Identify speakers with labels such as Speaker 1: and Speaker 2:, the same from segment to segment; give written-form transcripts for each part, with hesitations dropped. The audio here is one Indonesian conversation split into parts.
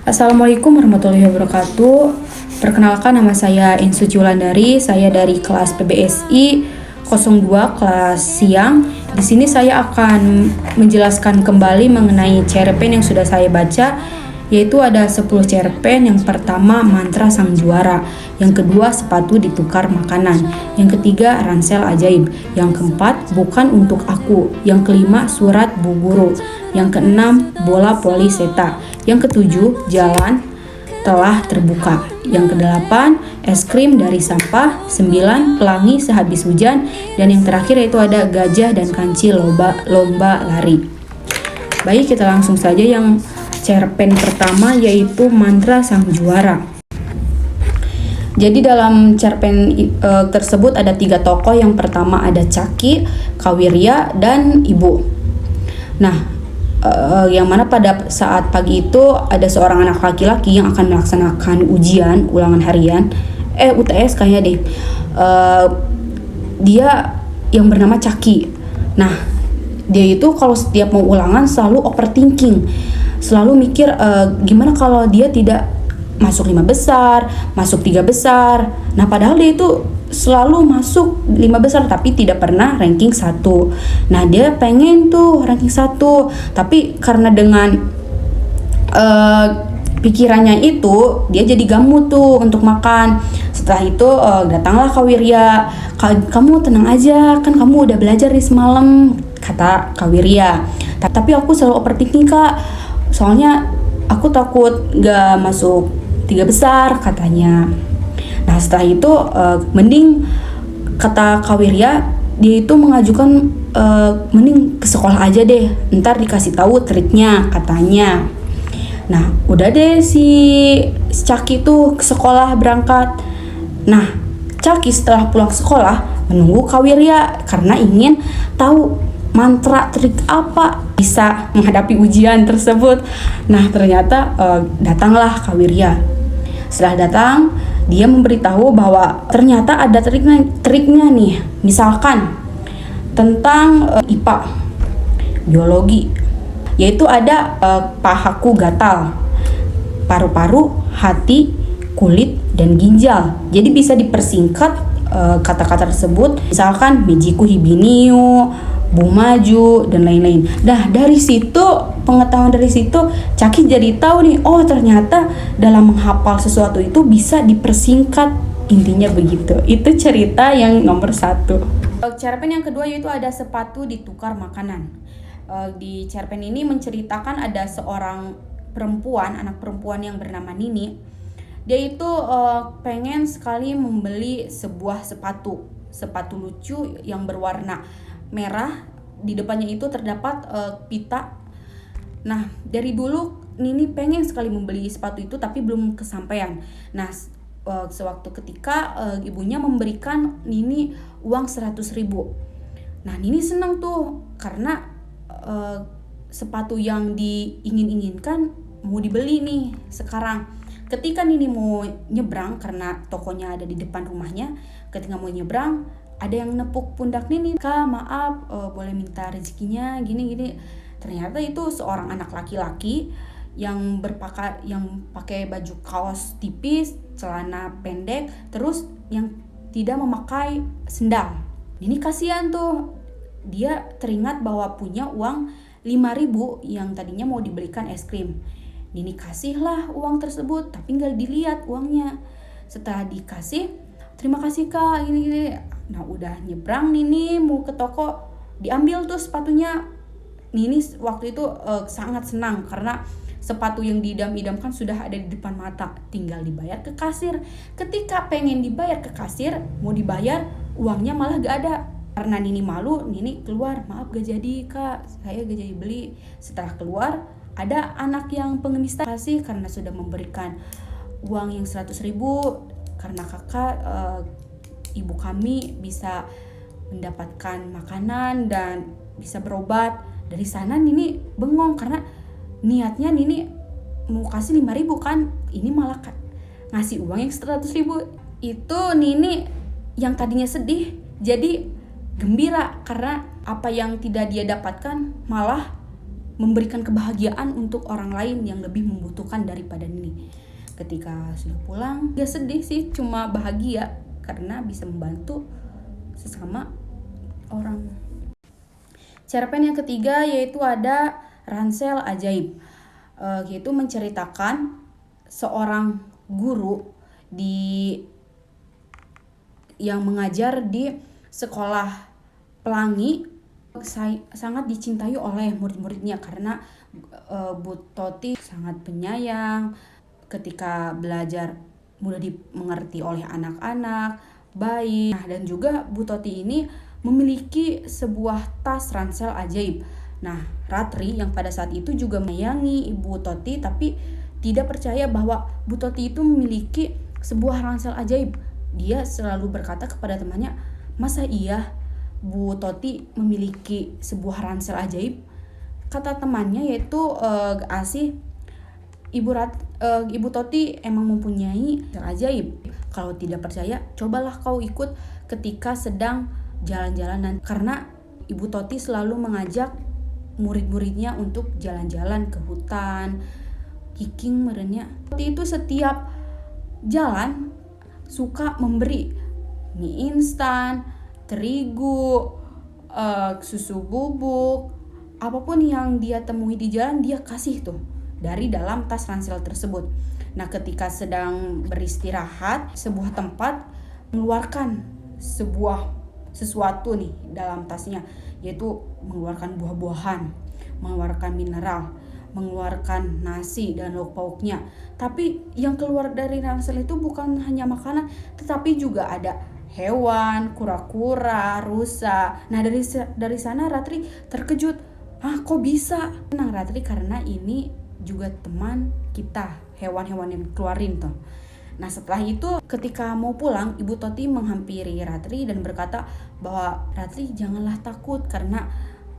Speaker 1: Assalamualaikum warahmatullahi wabarakatuh. Perkenalkan, nama saya Insu Ciulandari. Saya dari kelas PBSI 02 kelas siang. Di sini saya akan menjelaskan kembali mengenai cerpen yang sudah saya baca, yaitu ada 10 cerpen. Yang pertama, Mantra Sang Juara. Yang kedua, Sepatu Ditukar Makanan. Yang ketiga, Ransel Ajaib. Yang keempat, Bukan Untuk Aku. Yang kelima, Surat Bu Guru. Yang keenam, Bola Poli Seta. Yang ketujuh, Jalan Telah Terbuka. Yang kedelapan, Es Krim Dari Sampah. 9, Pelangi Sehabis Hujan. Dan yang terakhir yaitu ada Gajah dan Kancil Lomba Lari. Baik, kita langsung saja yang cerpen pertama, yaitu Mantra Sang Juara. Jadi dalam cerpen tersebut ada 3 tokoh. Yang pertama ada Caki, Kawirya, dan Ibu. Nah, yang mana pada saat pagi itu ada seorang anak laki-laki yang akan melaksanakan ujian ulangan harian, UTS kayaknya deh. Dia yang bernama Caki. Nah, dia itu kalau setiap mau ulangan selalu overthinking, selalu mikir gimana kalau dia tidak masuk 5 besar, masuk 3 besar. Nah, padahal dia itu selalu masuk 5 besar tapi tidak pernah ranking 1. Nah, dia pengen tuh ranking 1, tapi karena dengan pikirannya itu dia jadi gamu tuh untuk makan. Setelah itu datanglah Kawirya. Kamu tenang aja, kan kamu udah belajar di semalam, kata Kawirya. Tapi aku selalu overthinking, Kak. Soalnya aku takut gak masuk 3 besar, katanya. Nah, setelah itu mending kata Kawirya, dia itu mengajukan mending ke sekolah aja deh, ntar dikasih tahu triknya, katanya. Nah, udah deh si Caki tuh ke sekolah berangkat. Nah, Caki setelah pulang sekolah menunggu Kawirya karena ingin tahu mantra trik apa bisa menghadapi ujian tersebut. Nah, ternyata datanglah Kawirya. Setelah datang, dia memberitahu bahwa ternyata ada triknya nih. Misalkan tentang IPA, biologi, yaitu ada pahaku gatal, paru-paru, hati, kulit, dan ginjal. Jadi bisa dipersingkat kata-kata tersebut, misalkan Mejiku Hibiniu, Bumaju, dan lain-lain. Nah, dari situ, pengetahuan dari situ, Caki jadi tahu nih, oh ternyata dalam menghafal sesuatu itu bisa dipersingkat, intinya begitu. Itu cerita yang nomor 1. Cerpen yang kedua yaitu ada Sepatu Ditukar Makanan. Di cerpen ini menceritakan ada seorang perempuan, anak perempuan yang bernama Nini. Dia itu pengen sekali membeli sebuah sepatu lucu yang berwarna merah. Di depannya itu terdapat pita. Nah, dari dulu Nini pengen sekali membeli sepatu itu tapi belum kesampaian. Nah, sewaktu ketika ibunya memberikan Nini uang 100.000. Nah, Nini senang tuh karena sepatu yang diingin-inginkan mau dibeli nih sekarang. Ketika Nini mau nyebrang, karena tokonya ada di depan rumahnya, ketika mau nyebrang ada yang nepuk pundak Nini. Kak, maaf, boleh minta rezekinya gini-gini. Ternyata itu seorang anak laki-laki yang pakai baju kaos tipis, celana pendek, terus yang tidak memakai sendal. Nini kasihan tuh. Dia teringat bahwa punya uang 5.000 yang tadinya mau dibelikan es krim. Nini kasihlah uang tersebut, tapi nggak dilihat uangnya. Setelah dikasih, terima kasih Kak, gini-gini. Nah, udah nyebrang Nini mau ke toko, diambil tuh sepatunya. Nini waktu itu sangat senang karena sepatu yang diidam-idamkan sudah ada di depan mata, tinggal dibayar ke kasir. Ketika pengen dibayar ke kasir, mau dibayar, uangnya malah gak ada. Karena Nini malu, Nini keluar, maaf gak jadi Kak, saya gak jadi beli. Setelah keluar, ada anak yang pengemis kasih karena sudah memberikan uang yang 100.000, karena kakak ibu kami bisa mendapatkan makanan dan bisa berobat. Dari sana Nini bengong karena niatnya Nini mau kasih 5.000 kan, ini malah ngasih uang yang 100.000. Itu Nini yang tadinya sedih jadi gembira karena apa yang tidak dia dapatkan malah memberikan kebahagiaan untuk orang lain yang lebih membutuhkan daripada Nini. Ketika sudah pulang, dia sedih sih, cuma bahagia karena bisa membantu sesama orang. Cerpen yang ketiga yaitu ada Ransel Ajaib, yaitu menceritakan seorang guru yang mengajar di sekolah pelangi sangat dicintai oleh murid-muridnya karena Bu Toti sangat penyayang, ketika belajar mudah dimengerti oleh anak-anak, baik. Nah, dan juga Bu Toti ini memiliki sebuah tas ransel ajaib. Nah, Ratri yang pada saat itu juga menyayangi Ibu Toti tapi tidak percaya bahwa Bu Toti itu memiliki sebuah ransel ajaib. Dia selalu berkata kepada temannya, "Masa iya Bu Toti memiliki sebuah ransel ajaib?" Kata temannya yaitu Asih, Ibu Toti emang mempunyai ransel ajaib. Kalau tidak percaya, cobalah kau ikut ketika sedang jalan-jalan, karena Ibu Toti selalu mengajak murid-muridnya untuk jalan-jalan ke hutan, hiking merenya. Toti itu setiap jalan suka memberi mie instan, terigu, susu bubuk, apapun yang dia temui di jalan dia kasih tuh dari dalam tas ransel tersebut. Nah, ketika sedang beristirahat, sebuah tempat mengeluarkan sesuatu nih dalam tasnya, yaitu mengeluarkan buah-buahan, mengeluarkan mineral, mengeluarkan nasi dan lauk pauknya. Tapi yang keluar dari ransel itu bukan hanya makanan, tetapi juga ada hewan, kura-kura, rusa. Nah, dari sana Ratri terkejut. Kok bisa? Tenang Ratri, karena ini juga teman kita, hewan-hewan yang keluarin tuh. Nah, setelah itu ketika mau pulang, Ibu Toti menghampiri Ratri dan berkata bahwa Ratri janganlah takut karena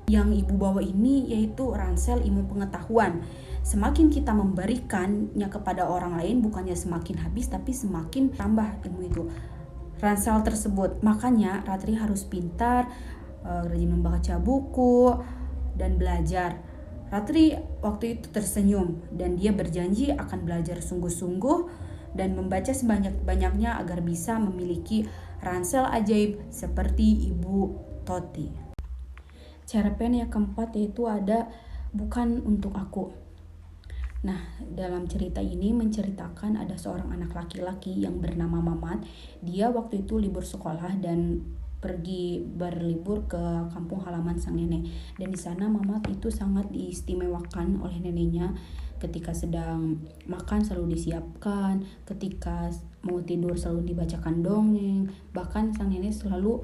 Speaker 1: yang ibu bawa ini yaitu ransel ilmu pengetahuan. Semakin kita memberikannya kepada orang lain, bukannya semakin habis tapi semakin tambah ilmu itu, ransel tersebut. Makanya Ratri harus pintar, rajin membaca buku dan belajar. Ratri waktu itu tersenyum dan dia berjanji akan belajar sungguh-sungguh dan membaca sebanyak-banyaknya agar bisa memiliki ransel ajaib seperti Ibu Toti. Cerpen yang keempat yaitu ada Bukan Untuk Aku. Nah, dalam cerita ini menceritakan ada seorang anak laki-laki yang bernama Mamat. Dia waktu itu libur sekolah dan pergi berlibur ke kampung halaman sang nenek. Dan di sana Mamat itu sangat diistimewakan oleh neneknya. Ketika sedang makan selalu disiapkan, ketika mau tidur selalu dibacakan dongeng. Bahkan sang nenek selalu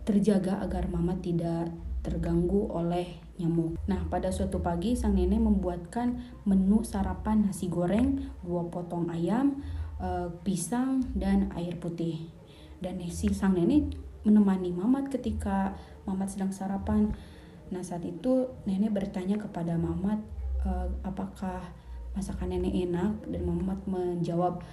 Speaker 1: terjaga agar Mamat tidak terganggu oleh nyamuk. Nah, pada suatu pagi sang nenek membuatkan menu sarapan nasi goreng, 2 potong ayam, pisang dan air putih. Dan si sang nenek menemani Mamat ketika Mamat sedang sarapan. Nah, saat itu nenek bertanya kepada Mamat, apakah masakan nenek enak? Dan Mamat menjawab,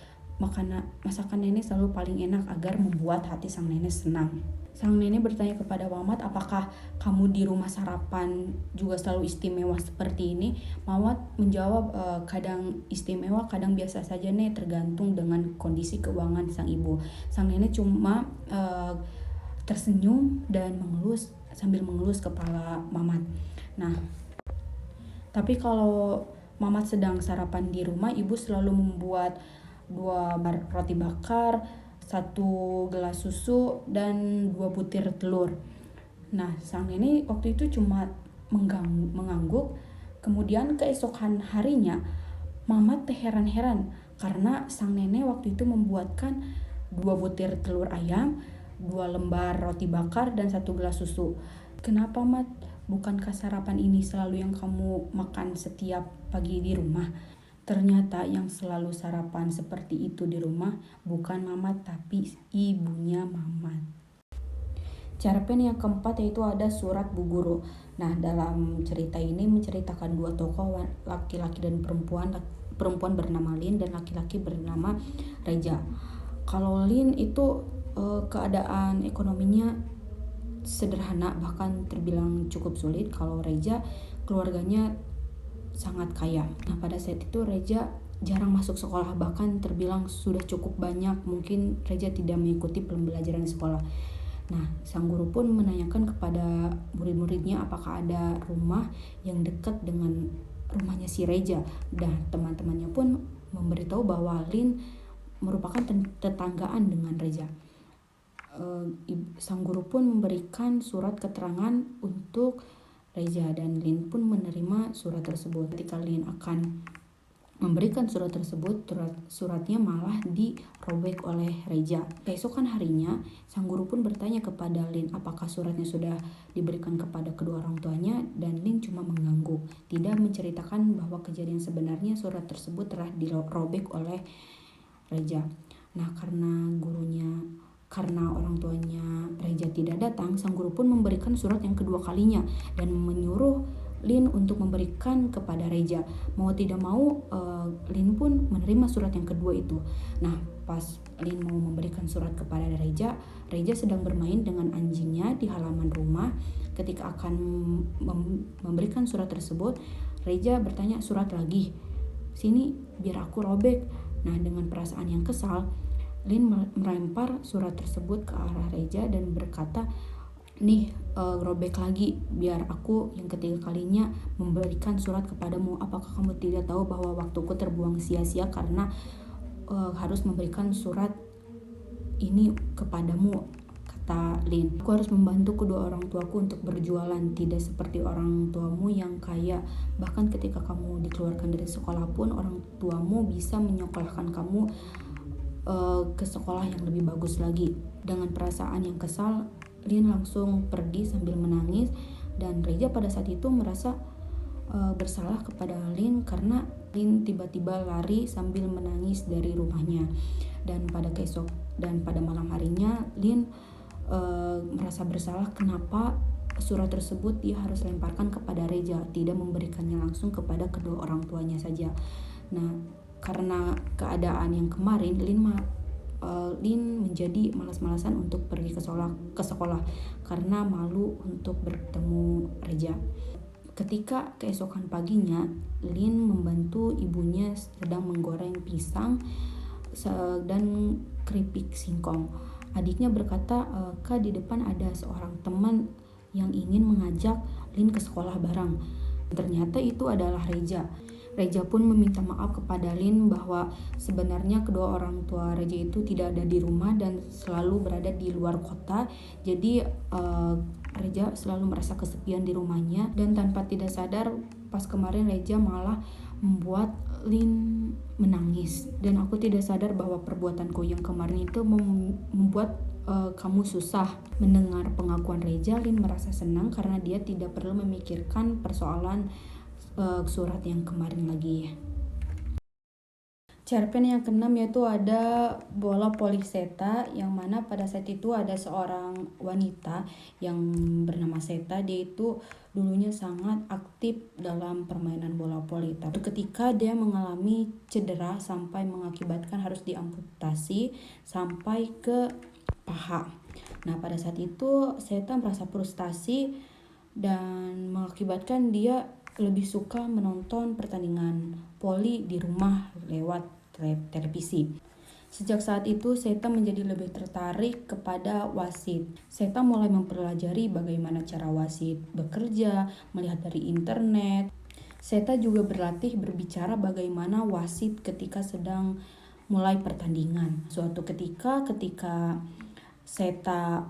Speaker 1: masakan nenek selalu paling enak agar membuat hati sang nenek senang. Sang nenek bertanya kepada Mamat, apakah kamu di rumah sarapan juga selalu istimewa seperti ini? Mamat menjawab, kadang istimewa, kadang biasa saja nek, tergantung dengan kondisi keuangan sang ibu. Sang nenek cuma tersenyum dan sambil mengelus kepala Mamat. Nah, tapi kalau Mamat sedang sarapan di rumah, ibu selalu membuat 2 roti bakar, 1 gelas susu, dan 2 butir telur. Nah, sang nenek waktu itu cuma mengangguk. Kemudian keesokan harinya, Mamat heran-heran karena sang nenek waktu itu membuatkan 2 butir telur ayam, 2 lembar roti bakar, dan 1 gelas susu. Kenapa, Mat? Bukankah sarapan ini selalu yang kamu makan setiap pagi di rumah? Ternyata yang selalu sarapan seperti itu di rumah bukan Mamat tapi ibunya Mamat. Cerpen yang keempat yaitu ada Surat Bu Guru. Nah, dalam cerita ini menceritakan 2 tokoh, laki-laki dan perempuan. Perempuan bernama Lin dan laki-laki bernama Reja. Kalau Lin itu keadaan ekonominya sederhana, bahkan terbilang cukup sulit. Kalau Reja keluarganya sangat kaya. Nah pada saat itu Reja jarang masuk sekolah, bahkan terbilang sudah cukup banyak mungkin Reja tidak mengikuti pembelajaran di sekolah. Nah sang guru pun menanyakan kepada murid-muridnya apakah ada rumah yang dekat dengan rumahnya si Reja, dan teman-temannya pun memberitahu bahwa Lin merupakan tetanggaan dengan Reja. Sang guru pun memberikan surat keterangan untuk Reja dan Lin pun menerima surat tersebut. Ketika Lin akan memberikan surat tersebut, suratnya malah dirobek oleh Reja. Keesokan harinya, sang guru pun bertanya kepada Lin apakah suratnya sudah diberikan kepada kedua orang tuanya, dan Lin cuma mengangguk, tidak menceritakan bahwa kejadian sebenarnya surat tersebut telah dirobek oleh Reja. Nah karena orang tuanya Reja tidak datang, sang guru pun memberikan surat yang kedua kalinya dan menyuruh Lin untuk memberikan kepada Reja. Mau tidak mau Lin pun menerima surat yang kedua itu. Nah pas Lin mau memberikan surat kepada Reja, Reja sedang bermain dengan anjingnya di halaman rumah. Ketika akan memberikan surat tersebut, Reja bertanya, surat lagi? Sini biar aku robek. Nah dengan perasaan yang kesal, Lin melempar surat tersebut ke arah Reja dan berkata, nih robek lagi biar aku yang ketiga kalinya memberikan surat kepadamu. Apakah kamu tidak tahu bahwa waktuku terbuang sia-sia karena harus memberikan surat ini kepadamu, kata Lin. Aku harus membantu kedua orang tuaku untuk berjualan, tidak seperti orang tuamu yang kaya. Bahkan ketika kamu dikeluarkan dari sekolah pun orang tuamu bisa menyekolahkan kamu ke sekolah yang lebih bagus lagi. Dengan perasaan yang kesal, Lin langsung pergi sambil menangis, dan Reja pada saat itu merasa bersalah kepada Lin karena Lin tiba-tiba lari sambil menangis dari rumahnya. Dan pada malam harinya Lin merasa bersalah kenapa surat tersebut dia harus lemparkan kepada Reja, tidak memberikannya langsung kepada kedua orang tuanya saja. Nah karena keadaan yang kemarin, Lin menjadi malas-malasan untuk pergi ke sekolah karena malu untuk bertemu Reja. Ketika keesokan paginya, Lin membantu ibunya sedang menggoreng pisang dan keripik singkong. Adiknya berkata, Kak, di depan ada seorang teman yang ingin mengajak Lin ke sekolah bareng. Ternyata itu adalah Reja. Reja pun meminta maaf kepada Lin bahwa sebenarnya kedua orang tua Reja itu tidak ada di rumah dan selalu berada di luar kota. Jadi Reja selalu merasa kesepian di rumahnya, dan tanpa tidak sadar pas kemarin Reja malah membuat Lin menangis. Dan aku tidak sadar bahwa perbuatanku yang kemarin itu membuat kamu susah. Mendengar pengakuan Reja, Lin merasa senang karena dia tidak perlu memikirkan persoalan surat yang kemarin lagi. Cerpen yang keenam yaitu ada bola poliseta, yang mana pada saat itu ada seorang wanita yang bernama Seta. Dia itu dulunya sangat aktif dalam permainan bola voli. Tapi ketika dia mengalami cedera sampai mengakibatkan harus diamputasi sampai ke paha. Nah pada saat itu Seta merasa frustasi dan mengakibatkan dia lebih suka menonton pertandingan voli di rumah lewat televisi. Sejak saat itu, Seta menjadi lebih tertarik kepada wasit. Seta mulai mempelajari bagaimana cara wasit bekerja, melihat dari internet. Seta juga berlatih berbicara bagaimana wasit ketika sedang mulai pertandingan. Suatu ketika Seta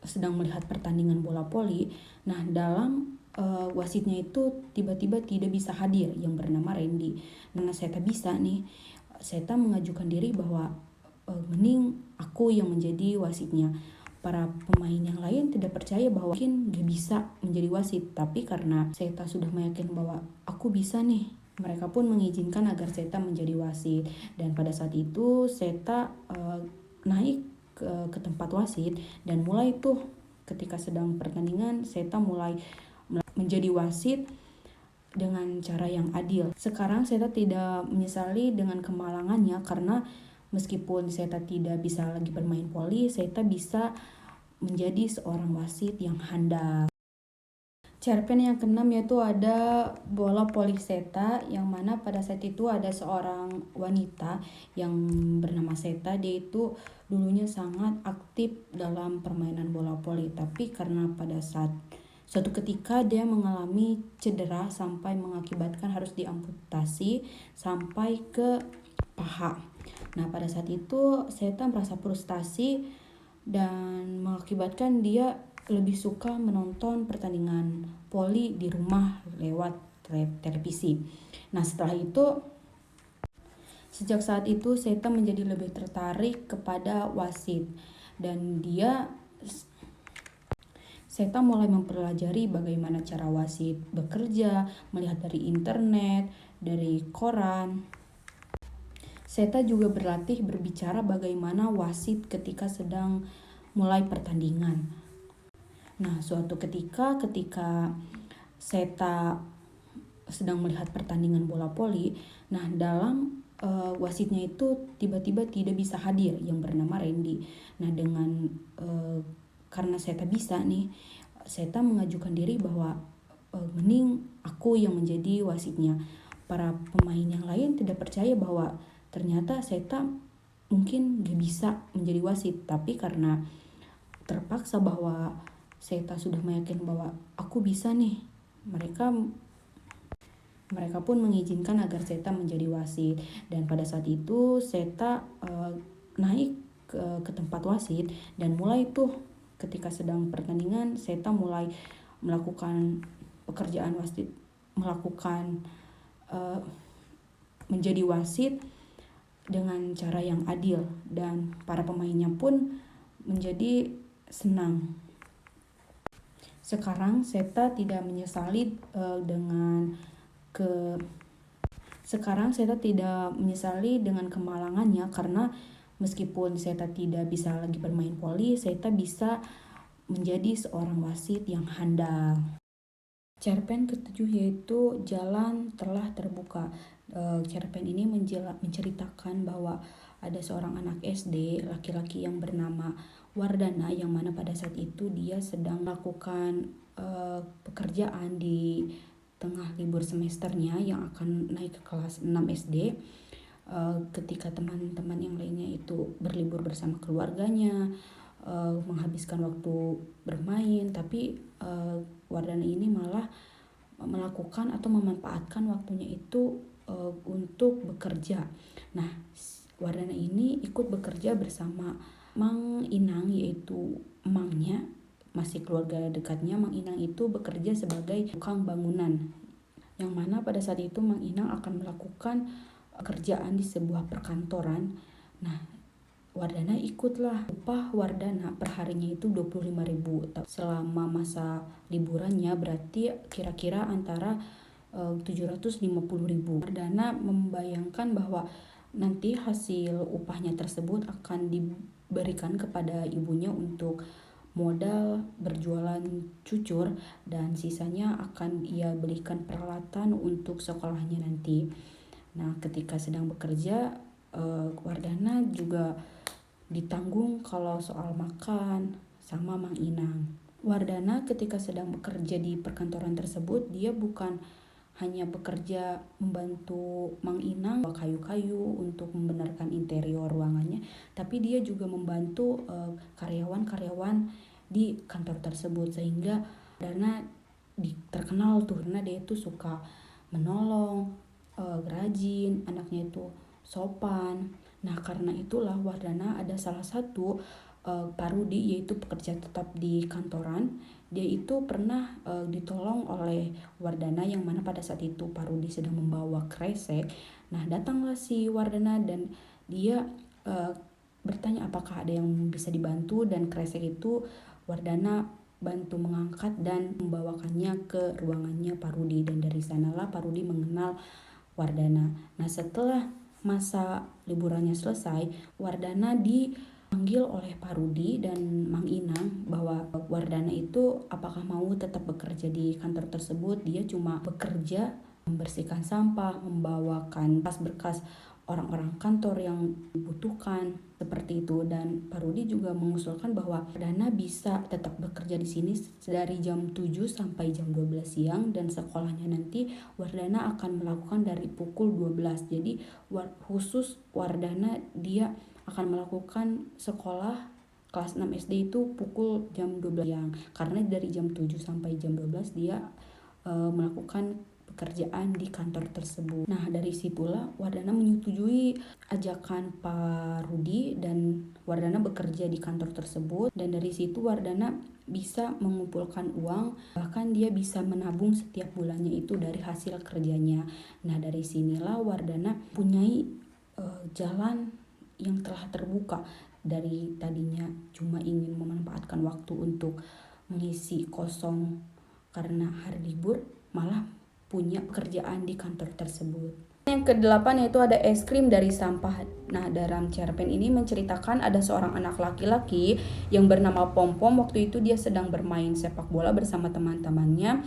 Speaker 1: sedang melihat pertandingan bola voli, nah dalam wasitnya itu tiba-tiba tidak bisa hadir yang bernama Randy. Karena Seta bisa nih, Seta mengajukan diri bahwa mending aku yang menjadi wasitnya. Para pemain yang lain tidak percaya bahwa mungkin gak bisa menjadi wasit, tapi karena Seta sudah meyakinkan bahwa aku bisa nih, mereka pun mengizinkan agar Seta menjadi wasit. Dan pada saat itu Seta naik ke tempat wasit, dan mulai tuh ketika sedang pertandingan Seta mulai menjadi wasit dengan cara yang adil. Sekarang Seta tidak menyesali dengan kemalangannya, karena meskipun Seta tidak bisa lagi bermain voli, Seta bisa menjadi seorang wasit yang handal. Cerpen yang keenam yaitu ada bola poli Seta, yang mana pada saat itu ada seorang wanita yang bernama Seta. Dia itu dulunya sangat aktif dalam permainan bola poli, tapi karena pada saat suatu ketika dia mengalami cedera sampai mengakibatkan harus diamputasi sampai ke paha. Nah, pada saat itu Seta merasa frustasi dan mengakibatkan dia lebih suka menonton pertandingan voli di rumah lewat televisi. Nah, setelah itu, sejak saat itu Seta menjadi lebih tertarik kepada wasit, dan Seta mulai mempelajari bagaimana cara wasit bekerja, melihat dari internet, dari koran. Seta juga berlatih berbicara bagaimana wasit ketika sedang mulai pertandingan. Nah, suatu ketika Seta sedang melihat pertandingan bola voli, nah dalam wasitnya itu tiba-tiba tidak bisa hadir yang bernama Randy. Nah, karena Seta bisa nih, Seta mengajukan diri bahwa mending aku yang menjadi wasitnya. Para pemain yang lain tidak percaya bahwa ternyata Seta mungkin gak bisa menjadi wasit, tapi karena terpaksa bahwa Seta sudah meyakinkan bahwa aku bisa nih, mereka pun mengizinkan agar Seta menjadi wasit. Dan pada saat itu Seta naik ke tempat wasit, dan mulai tuh ketika sedang pertandingan Seta mulai melakukan pekerjaan wasit, melakukan menjadi wasit dengan cara yang adil, dan para pemainnya pun menjadi senang. Sekarang Seta tidak menyesali dengan kemalangannya, karena meskipun Seta tidak bisa lagi bermain voli, Seta bisa menjadi seorang wasit yang handal. Cerpen ketujuh yaitu Jalan Telah Terbuka. Cerpen ini menceritakan bahwa ada seorang anak SD laki-laki yang bernama Wardana, yang mana pada saat itu dia sedang melakukan pekerjaan di tengah libur semesternya yang akan naik ke kelas 6 SD. Ketika teman-teman yang lainnya itu berlibur bersama keluarganya, menghabiskan waktu bermain, tapi Wardana ini malah melakukan atau memanfaatkan waktunya itu untuk bekerja. Nah, Wardana ini ikut bekerja bersama Mang Inang, yaitu emangnya, masih keluarga dekatnya. Mang Inang itu bekerja sebagai tukang bangunan, yang mana pada saat itu Mang Inang akan melakukan kerjaan di sebuah perkantoran. Nah, Wardana ikutlah. Upah Wardana per harinya itu 25.000. Selama masa liburannya berarti kira-kira antara 750.000. Wardana membayangkan bahwa nanti hasil upahnya tersebut akan diberikan kepada ibunya untuk modal berjualan cucur, dan sisanya akan ia belikan peralatan untuk sekolahnya nanti. Nah, ketika sedang bekerja, Wardana juga ditanggung kalau soal makan sama Mang Inang. Wardana ketika sedang bekerja di perkantoran tersebut, dia bukan hanya bekerja membantu Mang Inang kayu-kayu untuk membenarkan interior ruangannya, tapi dia juga membantu karyawan-karyawan di kantor tersebut, sehingga Wardana terkenal tuh karena dia itu suka menolong, rajin, anaknya itu sopan. Nah, karena itulah Wardana ada salah satu Parudi, yaitu pekerja tetap di kantoran. Dia itu pernah ditolong oleh Wardana, yang mana pada saat itu Parudi sedang membawa kresek. Nah, datanglah si Wardana dan dia bertanya apakah ada yang bisa dibantu, dan kresek itu Wardana bantu mengangkat dan membawakannya ke ruangannya Parudi, dan dari sanalah Parudi mengenal Wardana. Nah, setelah masa liburannya selesai, Wardana dipanggil oleh Parudi dan Mang Inang bahwa Wardana itu apakah mau tetap bekerja di kantor tersebut. Dia cuma bekerja membersihkan sampah, membawakan berkas-berkas orang-orang kantor yang dibutuhkan seperti itu. Dan Pak Rudi juga mengusulkan bahwa Wardana bisa tetap bekerja di sini dari jam 7 sampai jam 12 siang dan sekolahnya nanti Wardana akan melakukan dari pukul 12. Jadi khusus Wardana dia akan melakukan sekolah kelas 6 SD itu pukul jam 12 siang, karena dari jam 7 sampai jam 12 dia melakukan pekerjaan di kantor tersebut. Nah, dari situlah Wardana menyetujui ajakan Pak Rudi dan Wardana bekerja di kantor tersebut. Dan dari situ Wardana bisa mengumpulkan uang, bahkan dia bisa menabung setiap bulannya itu dari hasil kerjanya. Nah, dari sinilah Wardana punyai jalan yang telah terbuka. Dari tadinya cuma ingin memanfaatkan waktu untuk mengisi kosong karena hari libur, malah punya pekerjaan di kantor tersebut. Yang ke-8 yaitu ada es krim dari sampah. Nah, dalam cerpen ini menceritakan ada seorang anak laki-laki yang bernama Pom-Pom. Waktu itu dia sedang bermain sepak bola bersama teman-temannya.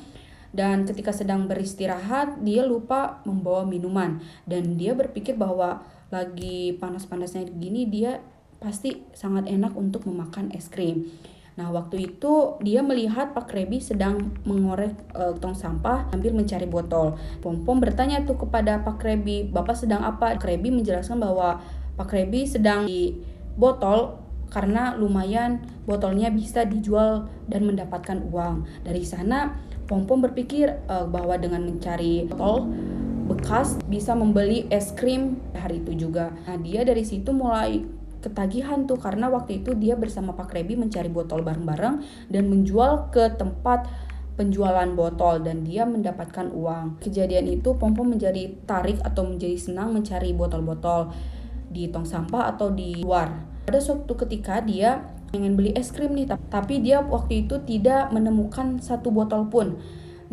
Speaker 1: Dan ketika sedang beristirahat, dia lupa membawa minuman. Dan dia berpikir bahwa lagi panas-panasnya gini, dia pasti sangat enak untuk memakan es krim. Nah, waktu itu dia melihat Pak Krebi sedang mengorek tong sampah sambil mencari botol. Pom-Pom bertanya tuh kepada Pak Krebi, "Bapak sedang apa?" Krebi menjelaskan bahwa Pak Krebi sedang di botol karena lumayan botolnya bisa dijual dan mendapatkan uang. Dari sana Pom-Pom berpikir bahwa dengan mencari botol bekas bisa membeli es krim hari itu juga. Nah, dia dari situ mulai ketagihan tuh, karena waktu itu dia bersama Pak Krebi mencari botol bareng-bareng dan menjual ke tempat penjualan botol dan dia mendapatkan uang. Kejadian itu Pom-Pom menjadi tarik atau menjadi senang mencari botol-botol di tong sampah atau di luar. Ada suatu ketika dia ingin beli es krim nih, tapi dia waktu itu tidak menemukan satu botol pun.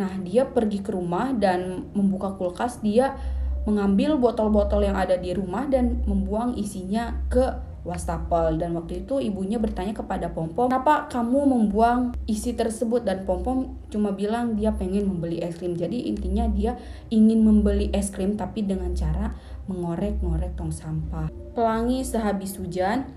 Speaker 1: Nah, dia pergi ke rumah dan membuka kulkas, dia mengambil botol-botol yang ada di rumah dan membuang isinya ke wastafel. Dan waktu itu ibunya bertanya kepada Pom-Pom, "Kenapa kamu membuang isi tersebut?" Dan Pom-Pom cuma bilang dia pengen membeli es krim. Jadi intinya dia ingin membeli es krim tapi dengan cara mengorek-ngorek tong sampah. Pelangi sehabis hujan.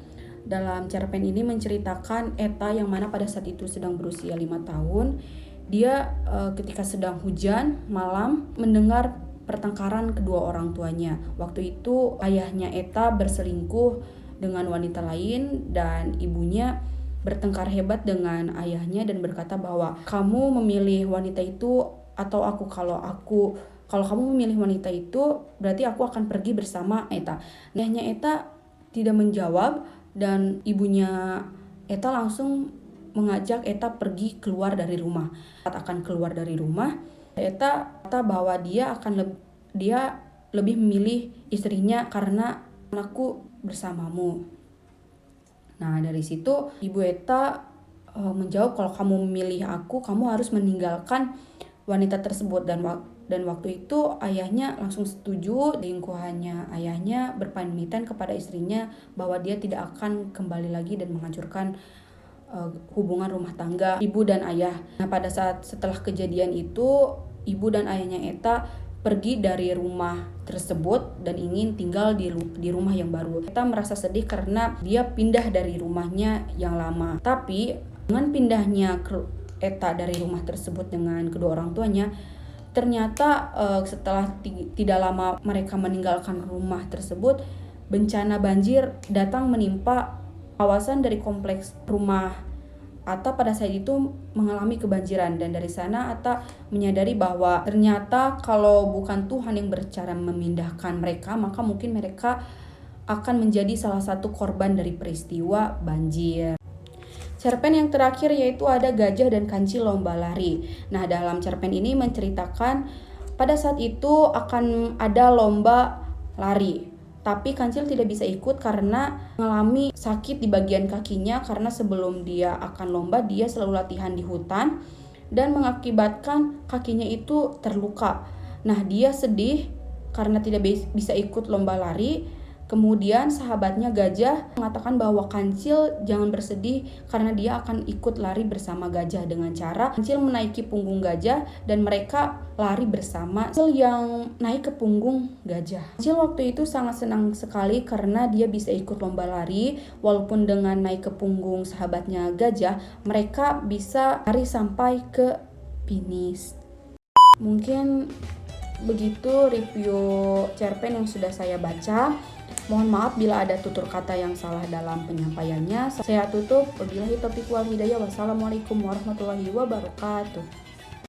Speaker 1: Dalam cerpen ini menceritakan Eta yang mana pada saat itu sedang berusia 5 tahun. Dia ketika sedang hujan malam mendengar pertengkaran kedua orang tuanya. Waktu itu ayahnya Eta berselingkuh dengan wanita lain dan ibunya bertengkar hebat dengan ayahnya dan berkata bahwa kamu memilih wanita itu atau aku. Kalau kamu memilih wanita itu berarti aku akan pergi bersama Eta. Ayahnya Eta tidak menjawab dan ibunya Eta langsung mengajak Eta pergi keluar dari rumah. Saat akan keluar dari rumah, Eta kata bahwa dia lebih memilih istrinya karena anakku bersamamu. Nah, dari situ ibu Eta menjawab, kalau kamu memilih aku, kamu harus meninggalkan wanita tersebut. Dan waktu itu ayahnya langsung setuju. Lingkuhannya ayahnya berpamitan kepada istrinya bahwa dia tidak akan kembali lagi dan menghancurkan hubungan rumah tangga ibu dan ayah. Nah, pada saat setelah kejadian itu, ibu dan ayahnya Eta pergi dari rumah tersebut dan ingin tinggal di rumah yang baru. Eta merasa sedih karena dia pindah dari rumahnya yang lama. Tapi dengan pindahnya Eta dari rumah tersebut dengan kedua orang tuanya, ternyata setelah tidak lama mereka meninggalkan rumah tersebut, bencana banjir datang menimpa kawasan dari kompleks rumah Atta pada saat itu mengalami kebanjiran. Dan dari sana Atta menyadari bahwa ternyata kalau bukan Tuhan yang bercara memindahkan mereka, maka mungkin mereka akan menjadi salah satu korban dari peristiwa banjir. Cerpen yang terakhir yaitu ada Gajah dan Kancil Lomba Lari. Nah, dalam cerpen ini menceritakan pada saat itu akan ada lomba lari. Tapi Kancil tidak bisa ikut karena mengalami sakit di bagian kakinya, karena sebelum dia akan lomba dia selalu latihan di hutan dan mengakibatkan kakinya itu terluka. Nah, dia sedih karena tidak bisa ikut lomba lari Kemudian sahabatnya gajah mengatakan bahwa Kancil jangan bersedih karena dia akan ikut lari bersama gajah dengan cara Kancil menaiki punggung gajah dan mereka lari bersama. Kancil yang naik ke punggung gajah. Kancil waktu itu sangat senang sekali karena dia bisa ikut lomba lari. Walaupun dengan naik ke punggung sahabatnya gajah, mereka bisa lari sampai ke finish. Mungkin begitu review cerpen yang sudah saya baca. Mohon maaf bila ada tutur kata yang salah dalam penyampaiannya. Saya tutup. Wabillahi taufiq wal hidayah. Wassalamualaikum warahmatullahi wabarakatuh.